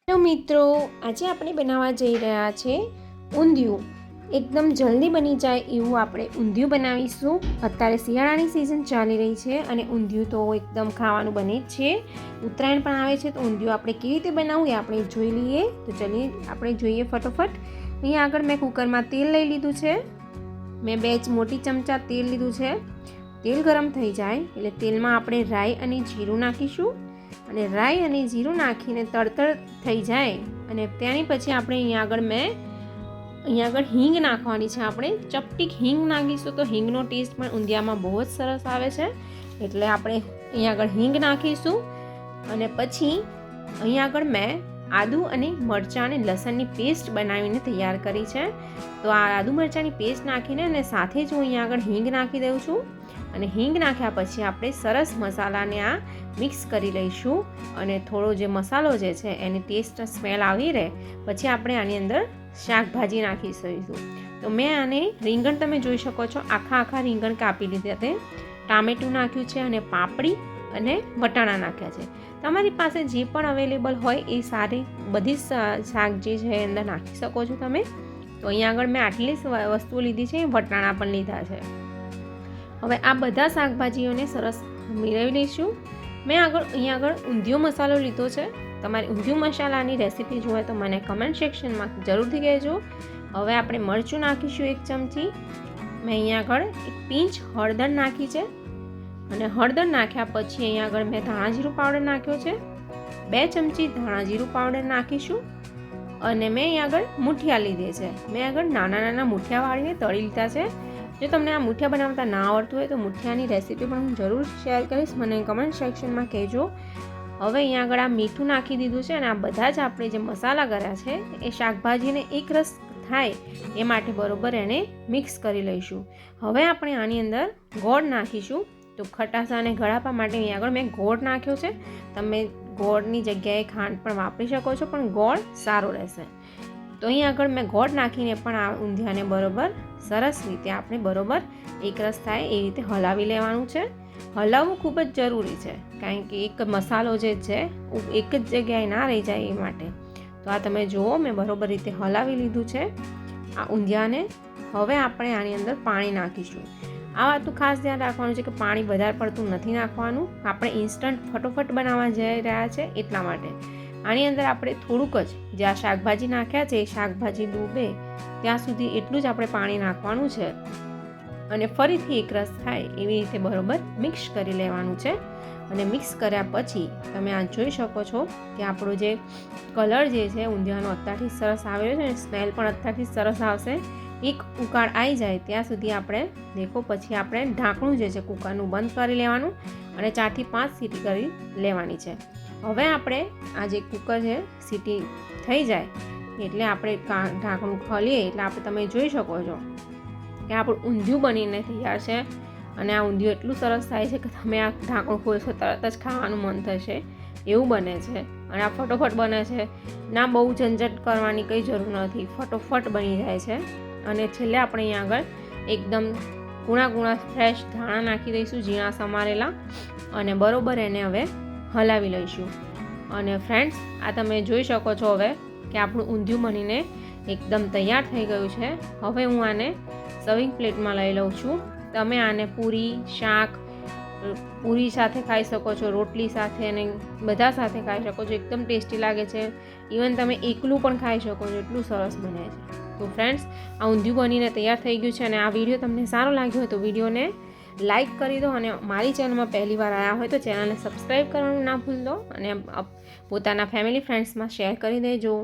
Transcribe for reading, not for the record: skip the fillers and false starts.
તો મિત્રો, આજે આપણે બનાવવા જઈ રહ્યા છે ઊંધિયું. એકદમ જલ્દી બની જાય એવું આપણે ઊંધિયું બનાવીશું. અત્યારે શિયાળાની સિઝન ચાલી રહી છે અને ઊંધિયું તો એકદમ ખાવાનું બને જ છે. ઉત્તરાયણ પણ આવે છે, તો ઊંધિયું આપણે કેવી રીતે બનાવવું એ આપણે જોઈ લઈએ. તો ચલીએ આપણે જોઈએ ફટોફટ. અહીંયા આગળ મેં કુકરમાં તેલ લઈ લીધું છે. મેં 2 મોટી ચમચા તેલ લીધું છે. તેલ ગરમ થઈ જાય એટલે તેલમાં આપણે રાઈ અને જીરું નાખીશું. અને રાઈ અને જીરું નાખીને તડતડ થઈ જાય અને ત્યાંની પછી આપણે અહીંયા આગળ હિંગ નાખવાની છે. આપણે ચપટીક હિંગ નાખીશું તો હિંગનો ટેસ્ટ પણ ઊંધિયામાં બહુ જ સરસ આવે છે. એટલે આપણે અહીંયા આગળ હિંગ નાખીશું. અને પછી અહીંયા આગળ મેં આદુ અને મરચાં અને લસણની પેસ્ટ બનાવીને તૈયાર કરી છે. તો આ આદુ મરચાંની પેસ્ટ નાખીને અને સાથે જ હું અહીંયા આગળ હિંગ નાખી દઉં છું. અને હિંગ નાખ્યા પછી આપણે સરસ મસાલાને આ મિક્સ કરી લઈશું. અને થોડો જે મસાલો જે છે એની ટેસ્ટ સ્મેલ આવી રહે પછી આપણે આની અંદર શાકભાજી નાખીશું. તો મેં આને રીંગણ તમે જોઈ શકો છો, આખા રીંગણ કાપી લીધા તે, ટામેટું નાખ્યું છે અને પાપડી અને વટાણા નાખ્યા છે. તમારી પાસે જે પણ અવેલેબલ હોય એ સારી બધી શાક જે છે એ અંદર નાખી શકો છો તમે. તો અહીંયા આગળ મેં આટલી વસ્તુઓ લીધી છે, વટાણા પણ લીધા છે. હવે આ બધા શાકભાજીઓને સરસ મિલાવી લઈશું. મેં અહીંયા આગળ ઊંધિયો મસાલો લીધો છે. તમારે ઊંધિયું મસાલાની રેસીપી જોઈએ તો મને કમેન્ટ સેક્શનમાં જરૂરથી કહેજો. હવે આપણે મરચું નાખીશું 1 ચમચી. મેં અહીંયા આગળ 1 પિંચ હળદર નાખી છે. અને હળદર નાખ્યા પછી અહીંયા આગળ મેં ધાણા જીરું પાવડર નાખ્યો છે. 2 ચમચી ધાણા જીરું પાવડર નાખીશું. અને મેં અહીંયા આગળ મૂઠિયા લીધે છે. મેં આગળ નાના મૂઠિયા વાળીને તળી લીધા છે. જો તમને આ મૂઠિયા બનાવતા ના આવડતું હોય તો મૂઠિયાની રેસીપી પણ હું જરૂર શેર કરીશ, મને કમેન્ટ સેક્શનમાં કહેજો. હવે અહીંયા આગળ આ મીઠું નાખી દીધું છે. અને આ બધા જ આપણે જે મસાલા કર્યા છે એ શાકભાજીને એક રસ થાય એ માટે બરોબર એને મિક્સ કરી લઈશું. હવે આપણે આની અંદર ગોળ નાખીશું. તો ખટાસા અને ગળાપા માટે અહીંયા આગળ મેં ગોળ નાખ્યો છે. તમે ગોળની જગ્યાએ ખાંડ પણ વાપરી શકો છો, પણ ગોળ સારો રહેશે. તો અહીંયા આગળ મેં ગોળ નાખીને પણ આ ઊંધિયાને બરોબર સરસ રીતે આપણે બરોબર એકરસ થાય એ રીતે હલાવી લેવાનું છે. હલાવવું ખૂબ જ જરૂરી છે, કારણ કે એક મસાલો જે છે એક જ જગ્યાએ ના રહી જાય એ માટે. તો આ તમે જુઓ, મેં બરોબર રીતે હલાવી લીધું છે આ ઊંધિયાને. હવે આપણે આની અંદર પાણી નાખીશું. આ વાતનું ખાસ ધ્યાન રાખવાનું છે કે પાણી વધારે પડતું નથી નાખવાનું. આપણે ઇન્સ્ટન્ટ ફટોફટ બનાવવા જઈ રહ્યા છે એટલા માટે. આની અંદર આપણે થોડુંક જ જે આ શાકભાજી નાખ્યા છે એ શાકભાજી ડૂબે ત્યાં સુધી એટલું જ આપણે પાણી નાખવાનું છે. અને ફરીથી એકરસ થાય એવી રીતે બરોબર મિક્સ કરી લેવાનું છે. અને મિક્સ કર્યા પછી તમે આ જોઈ શકો છો કે આપણો જે કલર જે છે ઊંધિયાનો અત્યારથી સરસ આવેલો છે અને સ્મેલ પણ અત્યારથી સરસ આવશે. એક ઉકાળ આવી જાય ત્યાં સુધી આપણે દેખો, પછી આપણે ઢાંકણું જે છે કુકરનું બંધ કરી લેવાનું અને 4 થી 5 સીટી કરી લેવાની છે. હવે આપણે આ જે કુકર છે સીટી થઈ જાય એટલે આપણે ઢાંકણું ખોલીએ એટલે આપણે તમે જોઈ શકો છો કે આપણું ઊંધિયું બનીને તૈયાર છે. અને આ ઊંધિયું એટલું સરસ થાય છે કે તમે આ ઢાંકણું ખોલશો તરત જ ખાવાનું મન થશે એવું બને છે. અને આ ફટોફટ બને છે, ના બહુ ઝંઝટ કરવાની કંઈ જરૂર નથી, ફટોફટ બની જાય છે. અને છેલ્લે આપણે અહીંયા આગળ એકદમ કૂણા ફ્રેશ ધાણા નાખી દઈશું, ઝીણા સમારેલા. અને બરોબર એને હવે હલાવી લઈશું. અને ફ્રેન્ડ્સ, આ તમે જોઈ શકો છો હવે કે આપણું ઊંધિયું બનીને એકદમ તૈયાર થઈ ગયું છે. હવે હું આને સર્વિંગ પ્લેટમાં લઈ લઉં છું. તમે આને પૂરી સાથે ખાઈ શકો છો, રોટલી સાથે અને બધા સાથે ખાઈ શકો છો. એકદમ ટેસ્ટી લાગે છે. ઇવન તમે એકલું પણ ખાઈ શકો છો, એટલું સરસ બને છે. તો ફ્રેન્ડ્સ, આ ઊંધિયું બનીને તૈયાર થઈ ગયું છે. અને આ વિડીયો તમને સારો લાગ્યો હોય તો વિડીયોને લાઇક કરી દો. અને મારી ચેનલમાં પહેલી વાર આવ્યા હોય તો ચેનલને સબસ્ક્રાઈબ કરવાનું ના ભૂલશો. અને પોતાના ફેમિલી ફ્રેન્ડ્સમાં શેર કરી દેજો.